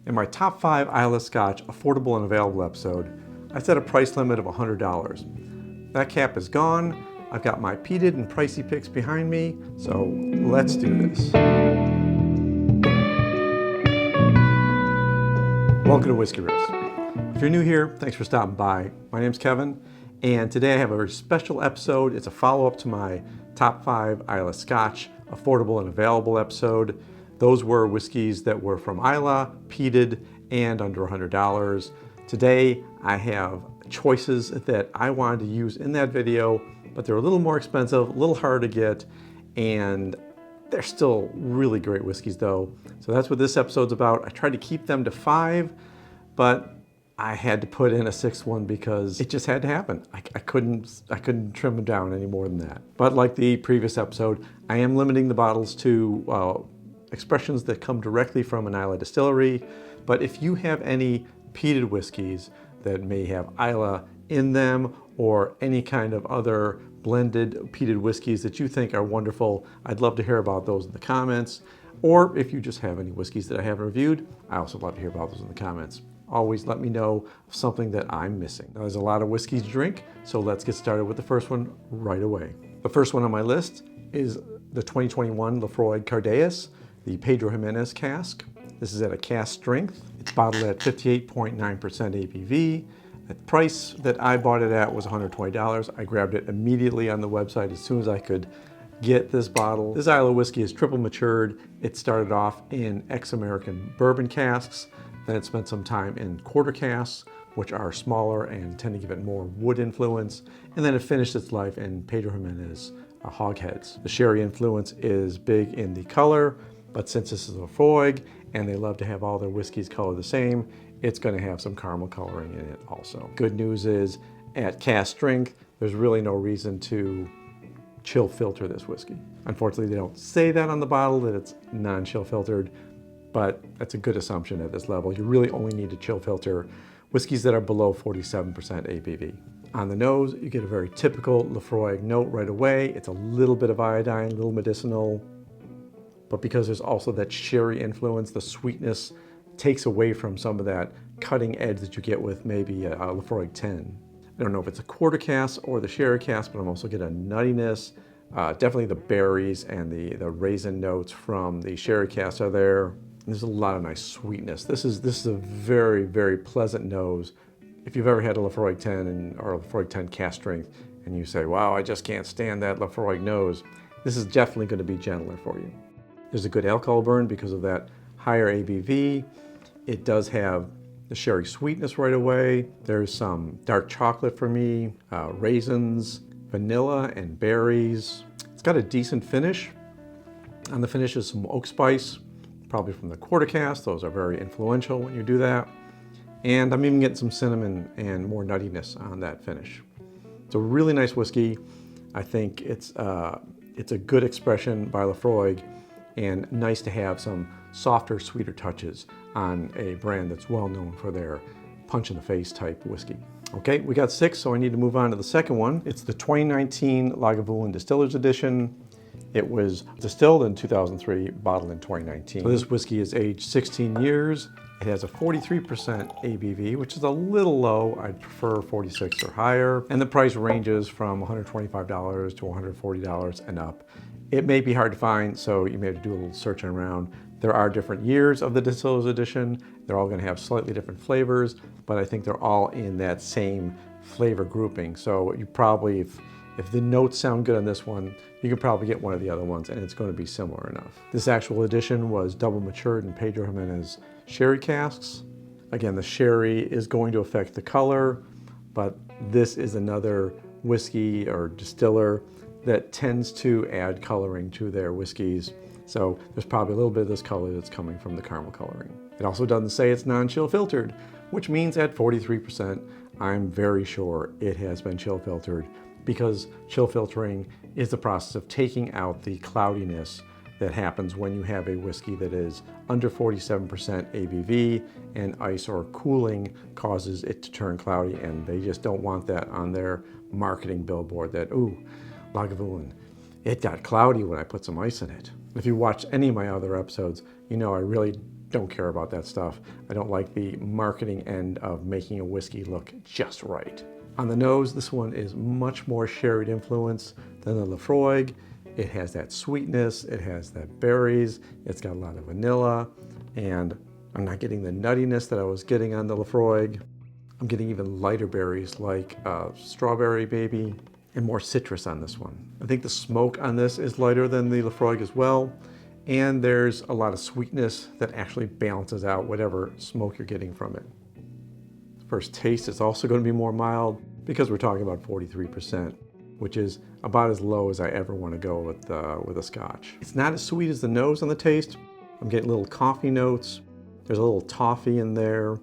In my top 5 Islay Scotch affordable and available episode, I set a price limit of $100. That cap is gone. I've got my Peated and Pricey picks behind me, so let's do this. Welcome to Whisky Riffs. If you're new here, thanks for stopping by. My name's Kevin, and today I have a very special episode. It's a follow-up to my top 5 Islay Scotch affordable and available episode. Those were whiskeys that were from Islay, peated, and under $100. Today, I have choices that I wanted to use in that video, but they're a little more expensive, a little harder to get, and they're still really great whiskeys though. So that's what this episode's about. I tried to keep them to 5, but I had to put in a 6th one because it just had to happen. I couldn't trim them down any more than that. But like the previous episode, I am limiting the bottles to expressions that come directly from an Islay distillery. But if you have any peated whiskeys that may have Islay in them or any kind of other blended peated whiskeys that you think are wonderful, I'd love to hear about those in the comments. Or if you just have any whiskeys that I haven't reviewed, I also love to hear about those in the comments. Always let me know of something that I'm missing. Now, there's a lot of whiskeys to drink, so let's get started with the first one right away. The first one on my list is the 2021 Laphroaig Kat ES, the Pedro Jimenez cask. This is at a cask strength. It's bottled at 58.9% ABV. The price that I bought it at was $120. I grabbed it immediately on the website as soon as I could get this bottle. This Islay whiskey is triple matured. It started off in ex-American bourbon casks. Then it spent some time in quarter casks, which are smaller and tend to give it more wood influence. And then it finished its life in Pedro Jimenez hogsheads. The sherry influence is big in the color, but since this is a Laphroaig and they love to have all their whiskeys color the same, it's going to have some caramel coloring in it also. Good news is at cask strength, there's really no reason to chill filter this whiskey. Unfortunately, they don't say that on the bottle, that it's non-chill filtered, but that's a good assumption at this level. You really only need to chill filter whiskeys that are below 47% ABV. On the nose, you get a very typical Laphroaig note right away. It's a little bit of iodine, a little medicinal, but because there's also that sherry influence, the sweetness takes away from some of that cutting edge that you get with maybe a Laphroaig 10. I don't know if it's a quarter cask or the sherry cask, but I'm also getting a nuttiness. Definitely the berries and the raisin notes from the sherry cask are there. There's a lot of nice sweetness. This is a very, very pleasant nose. If you've ever had a Laphroaig 10 or a Laphroaig 10 cask strength and you say, wow, I just can't stand that Laphroaig nose, this is definitely going to be gentler for you. There's a good alcohol burn because of that higher ABV. It does have the sherry sweetness right away. There's some dark chocolate for me, raisins, vanilla, and berries. It's got a decent finish. On the finish is some oak spice, probably from the quarter cask. Those are very influential when you do that. And I'm even getting some cinnamon and more nuttiness on that finish. It's a really nice whiskey. I think it's a good expression by Laphroaig and nice to have some softer, sweeter touches on a brand that's well known for their punch in the face type whiskey. Okay, we got 6, so I need to move on to the second one. It's the 2019 Lagavulin Distillers Edition. It was distilled in 2003, bottled in 2019. So this whiskey is aged 16 years. It has a 43% ABV, which is a little low. I'd prefer 46 or higher. And the price ranges from $125 to $140 and up. It may be hard to find, so you may have to do a little searching around. There are different years of the Distillers Edition. They're all going to have slightly different flavors, but I think they're all in that same flavor grouping. So you probably, if the notes sound good on this one, you can probably get one of the other ones and it's going to be similar enough. This actual edition was double matured in Pedro Jimenez sherry casks. Again, the sherry is going to affect the color, but this is another whiskey or distiller that tends to add coloring to their whiskeys. So there's probably a little bit of this color that's coming from the caramel coloring. It also doesn't say it's non-chill filtered, which means at 43%, I'm very sure it has been chill filtered because chill filtering is the process of taking out the cloudiness that happens when you have a whiskey that is under 47% ABV and ice or cooling causes it to turn cloudy, and they just don't want that on their marketing billboard that, ooh, Lagavulin, it got cloudy when I put some ice in it. If you watch any of my other episodes, you know I really don't care about that stuff. I don't like the marketing end of making a whiskey look just right. On the nose, this one is much more sherry influence than the Laphroaig. It has that sweetness, it has that berries, it's got a lot of vanilla, and I'm not getting the nuttiness that I was getting on the Laphroaig. I'm getting even lighter berries like strawberry maybe, and more citrus on this one. I think the smoke on this is lighter than the Laphroaig as well, and there's a lot of sweetness that actually balances out whatever smoke you're getting from it. First taste is also going to be more mild because we're talking about 43%, which is about as low as I ever want to go with a Scotch. It's not as sweet as the nose on the taste. I'm getting little coffee notes. There's a little toffee in there,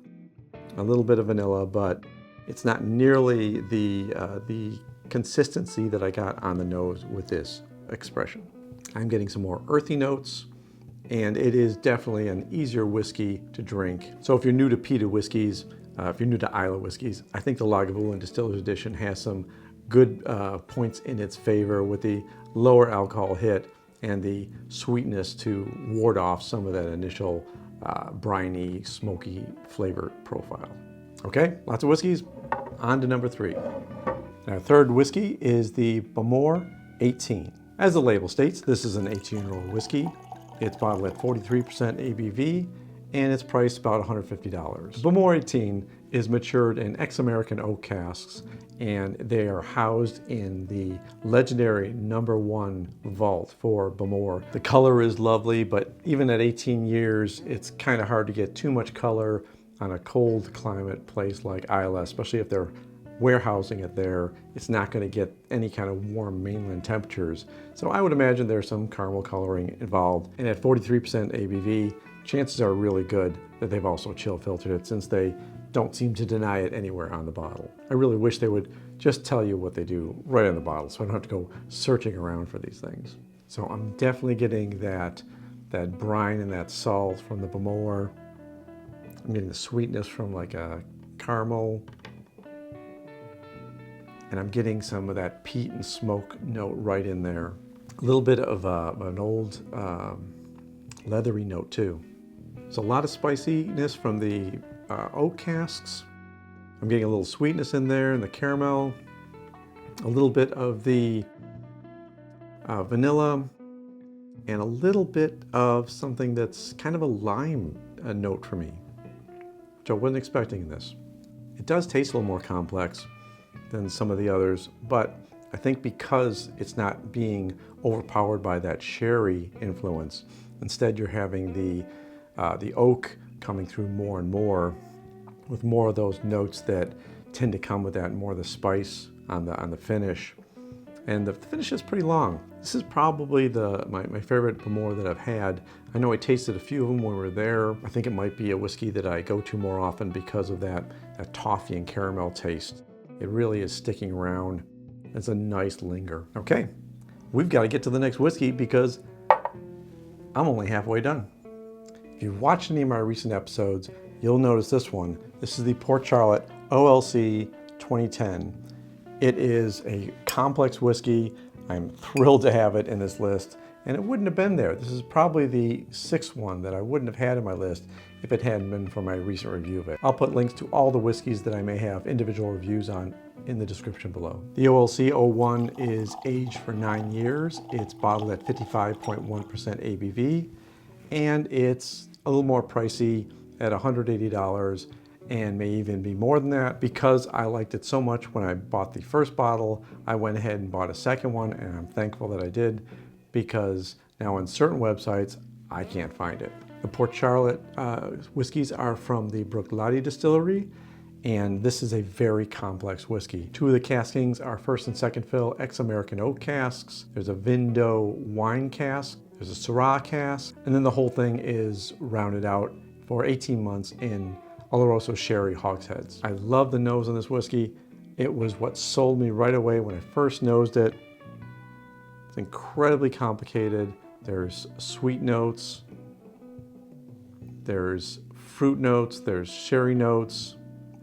a little bit of vanilla, but it's not nearly the consistency that I got on the nose with this expression. I'm getting some more earthy notes, and it is definitely an easier whiskey to drink. So if you're new to peated whiskeys, if you're new to Islay whiskeys, I think the Lagavulin Distiller's Edition has some good points in its favor with the lower alcohol hit and the sweetness to ward off some of that initial briny, smoky flavor profile. Okay, lots of whiskeys. On to number 3. Our third whiskey is the Bowmore 18. As the label states, this is an 18-year-old whiskey. It's bottled at 43% ABV, and it's priced about $150. Bowmore 18 is matured in ex-American oak casks, and they are housed in the legendary #1 vault for Bowmore. The color is lovely, but even at 18 years, it's kind of hard to get too much color on a cold climate place like Islay, especially if they're warehousing it there. It's not going to get any kind of warm mainland temperatures. So I would imagine there's some caramel coloring involved. And at 43% ABV, chances are really good that they've also chill filtered it, since they don't seem to deny it anywhere on the bottle. I really wish they would just tell you what they do right on the bottle, so I don't have to go searching around for these things. So I'm definitely getting that brine and that salt from the Bowmore. I'm getting the sweetness from like a caramel. And I'm getting some of that peat and smoke note right in there. A little bit of an old leathery note too. So a lot of spiciness from the oak casks. I'm getting a little sweetness in there and the caramel. A little bit of the vanilla, and a little bit of something that's kind of a lime note for me, which I wasn't expecting in this. It does taste a little more complex than some of the others, but I think because it's not being overpowered by that sherry influence, instead you're having the oak coming through more and more, with more of those notes that tend to come with that, more of the spice on the finish. And the finish is pretty long. This is probably my favorite Bowmore that I've had. I know I tasted a few of them when we were there. I think it might be a whiskey that I go to more often because of that toffee and caramel taste. It really is sticking around. It's a nice linger. Okay, we've got to get to the next whiskey because I'm only halfway done. If you've watched any of my recent episodes, you'll notice this one. This is the Port Charlotte OLC 2010. It is a complex whiskey. I'm thrilled to have it in this list, and it wouldn't have been there. This is probably the 6th one that I wouldn't have had in my list if it hadn't been for my recent review of it. I'll put links to all the whiskeys that I may have individual reviews on in the description below. The OLC 01 is aged for 9 years. It's bottled at 55.1% ABV, and it's a little more pricey at $180, and may even be more than that. Because I liked it so much when I bought the first bottle, I went ahead and bought a second one, and I'm thankful that I did, because now on certain websites, I can't find it. The Port Charlotte whiskeys are from the Bruichladdich distillery, and this is a very complex whiskey. 2 of the caskings are first and second fill ex-American oak casks. There's a Vindo wine cask, there's a Syrah cask, and then the whole thing is rounded out for 18 months in Oloroso sherry hogsheads. I love the nose on this whiskey. It was what sold me right away when I first nosed it. It's incredibly complicated. There's sweet notes, there's fruit notes, there's sherry notes.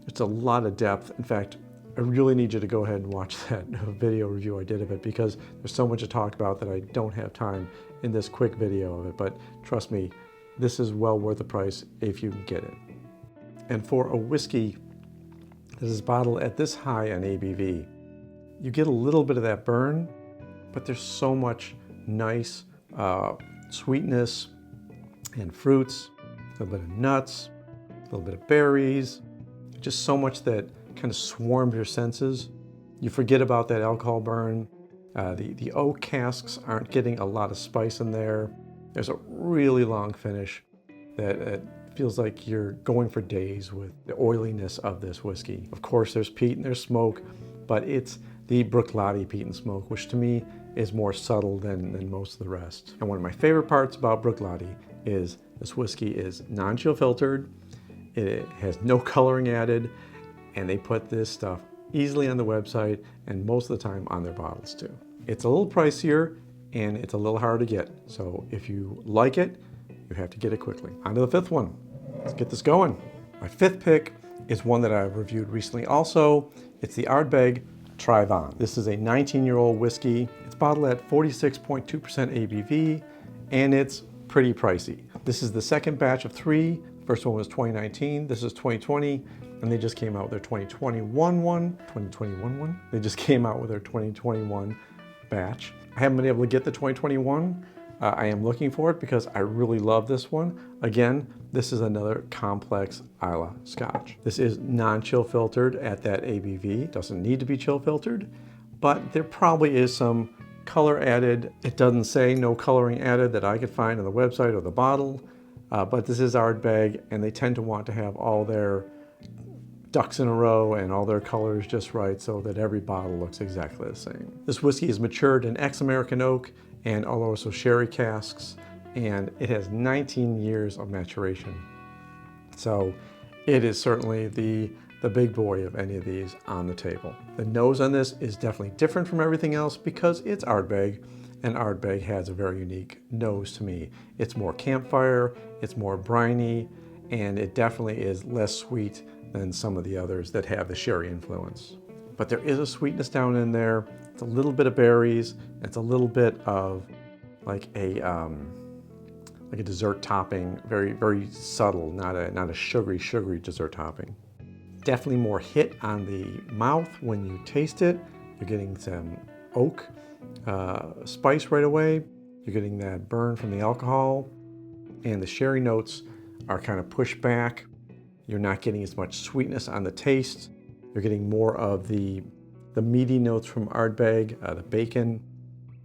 It's a lot of depth. In fact, I really need you to go ahead and watch that video review I did of it, because there's so much to talk about that I don't have time in this quick video of it. But trust me, this is well worth the price if you can get it. And for a whiskey that is bottled at this high on ABV, you get a little bit of that burn, but there's so much nice sweetness and fruits, a little bit of nuts, a little bit of berries, just so much that kind of swarms your senses. You forget about that alcohol burn. The oak casks aren't getting a lot of spice in there. There's a really long finish that it feels like you're going for days with the oiliness of this whiskey. Of course, there's peat and there's smoke, but it's the Bruichladdich peat and smoke, which to me is more subtle than most of the rest. And one of my favorite parts about Bruichladdich is this whiskey is non-chill filtered, it has no coloring added, and they put this stuff easily on the website and most of the time on their bottles too. It's a little pricier and it's a little hard to get. So if you like it, you have to get it quickly. On to the fifth one. Let's get this going. My fifth pick is one that I've reviewed recently also. It's the Ardbeg Tryvon. This is a 19-year-old whiskey. It's bottled at 46.2% ABV and it's pretty pricey. This is the second batch of 3. First one was 2019, this is 2020, and they just came out with their 2021 one. They just came out with their 2021 batch. I haven't been able to get the 2021. I am looking for it because I really love this one. Again, this is another complex Islay Scotch. This is non-chill filtered at that ABV. It doesn't need to be chill filtered, but there probably is some color added. It doesn't say no coloring added that I could find on the website or the bottle. But this is Ardbeg, and they tend to want to have all their ducks in a row and all their colors just right so that every bottle looks exactly the same. This whiskey is matured in ex-American oak and also sherry casks, and it has 19 years of maturation. So it is certainly the big boy of any of these on the table. The nose on this is definitely different from everything else because it's Ardbeg, and Ardbeg has a very unique nose to me. It's more campfire, it's more briny, and it definitely is less sweet than some of the others that have the sherry influence. But there is a sweetness down in there. It's a little bit of berries. It's a little bit of like a dessert topping, very, very subtle, not a sugary dessert topping. Definitely more hit on the mouth when you taste it. You're getting some oak spice right away. You're getting that burn from the alcohol, and the sherry notes are kind of pushed back. You're not getting as much sweetness on the taste. You're getting more of the meaty notes from Ardbeg, the bacon,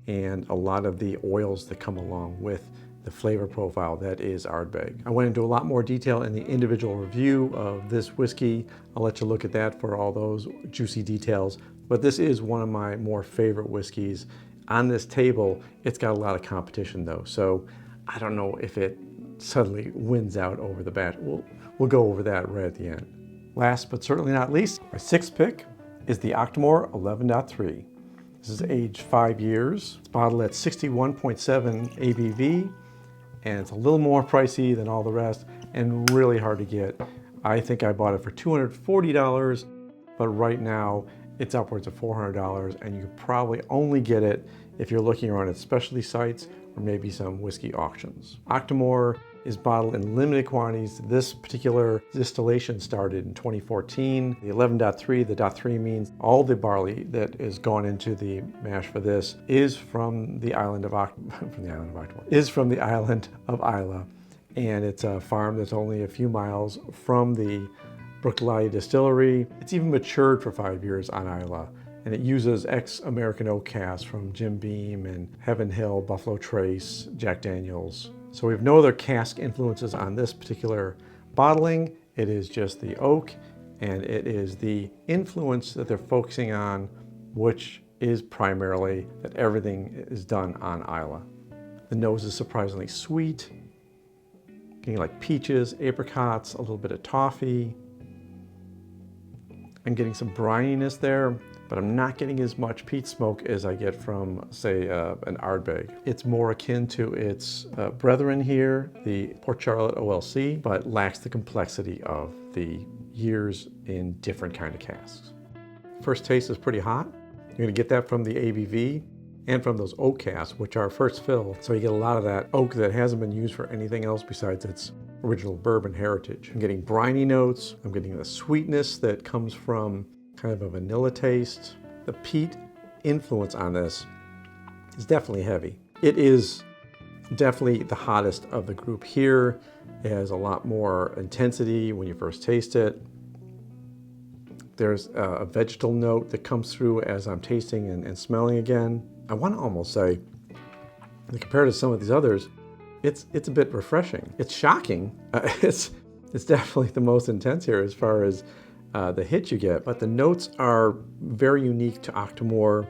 and a lot of the oils that come along with the flavor profile that is Ardbeg. I went into a lot more detail in the individual review of this whiskey. I'll let you look at that for all those juicy details. But this is one of my more favorite whiskeys. On this table, it's got a lot of competition though, so I don't know if it suddenly wins out over the batch. We'll go over that right at the end. Last but certainly not least, my sixth pick is the Octomore 11.3. This is aged 5 years. It's bottled at 61.7 ABV, and it's a little more pricey than all the rest and really hard to get. I think I bought it for $240, but right now it's upwards of $400, and you could probably only get it if you're looking around at specialty sites or maybe some whiskey auctions. Octomore is bottled in limited quantities. This particular distillation started in 2014. The 11.3, the .3 means all the barley that is gone into the mash for this is from the island of from the island of Islay, and it's a farm that's only a few miles from the Bruichladdich distillery. It's even matured for 5 years on Islay, and it uses ex-American oak casks from Jim Beam and Heaven Hill, Buffalo Trace, Jack Daniels. So we have no other cask influences on this particular bottling. It is just the oak, and it is the influence that they're focusing on, which is primarily that everything is done on Islay. The nose is surprisingly sweet, getting like peaches, apricots, a little bit of toffee. I'm getting some brininess there, but I'm not getting as much peat smoke as I get from, say, an Ardbeg. It's more akin to its brethren here, the Port Charlotte OLC, but lacks the complexity of the years in different kind of casks. First taste is pretty hot. You're gonna get that from the ABV, and from those oak casks, which are first fill. So you get a lot of that oak that hasn't been used for anything else besides its original bourbon heritage. I'm getting briny notes. I'm getting the sweetness that comes from kind of a vanilla taste. The peat influence on this is definitely heavy. It is definitely the hottest of the group here. It has a lot more intensity when you first taste it. There's a vegetal note that comes through as I'm tasting and smelling again. I want to almost say that compared to some of these others, it's a bit refreshing. It's shocking. It's definitely the most intense here as far as the hit you get, but the notes are very unique to Octomore.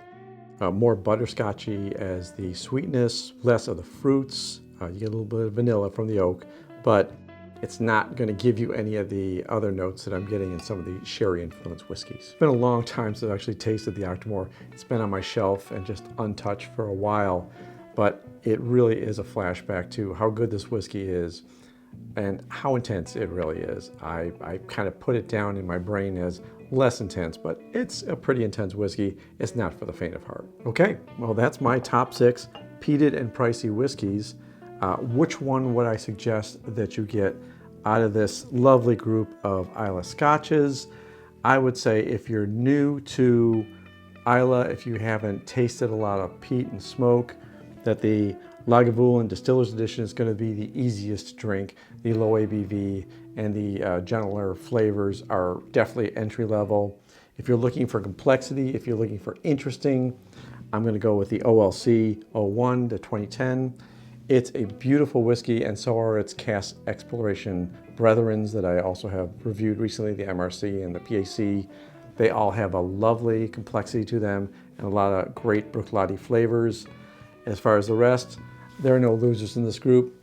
More butterscotchy as the sweetness, less of the fruits. You get a little bit of vanilla from the oak, but it's not going to give you any of the other notes that I'm getting in some of the sherry-influenced whiskeys. It's been a long time since I've actually tasted the Octomore. It's been on my shelf and just untouched for a while, but it really is a flashback to how good this whiskey is and how intense it really is. I kind of put it down in my brain as less intense, but it's a pretty intense whiskey. It's not for the faint of heart. Okay, well, that's my top 6 peated and pricey whiskeys. Which one would I suggest that you get out of this lovely group of Islay Scotches? I would say if you're new to Islay, if you haven't tasted a lot of peat and smoke, that the Lagavulin Distiller's Edition is going to be the easiest to drink. The low ABV and the gentler flavors are definitely entry level. If you're looking for complexity, if you're looking for interesting, I'm going to go with the OLC 01 to 2010. It's a beautiful whiskey, and so are its cask exploration brethrens that I also have reviewed recently, the MRC and the PAC. They all have a lovely complexity to them and a lot of great Bruichladdich flavors. As far as the rest, there are no losers in this group.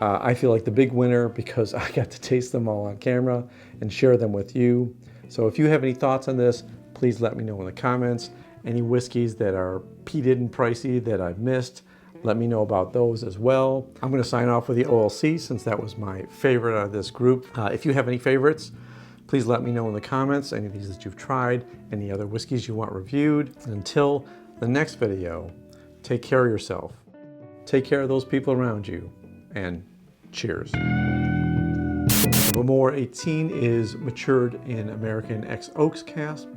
I feel like the big winner because I got to taste them all on camera and share them with you. So if you have any thoughts on this, please let me know in the comments. Any whiskeys that are peated and pricey that I've missed, let me know about those as well. I'm going to sign off with the OLC since that was my favorite out of this group. If you have any favorites, please let me know in the comments, any of these that you've tried, any other whiskeys you want reviewed. Until the next video, take care of yourself. Take care of those people around you, and cheers. Bowmore 18 is matured in American X Oaks cask.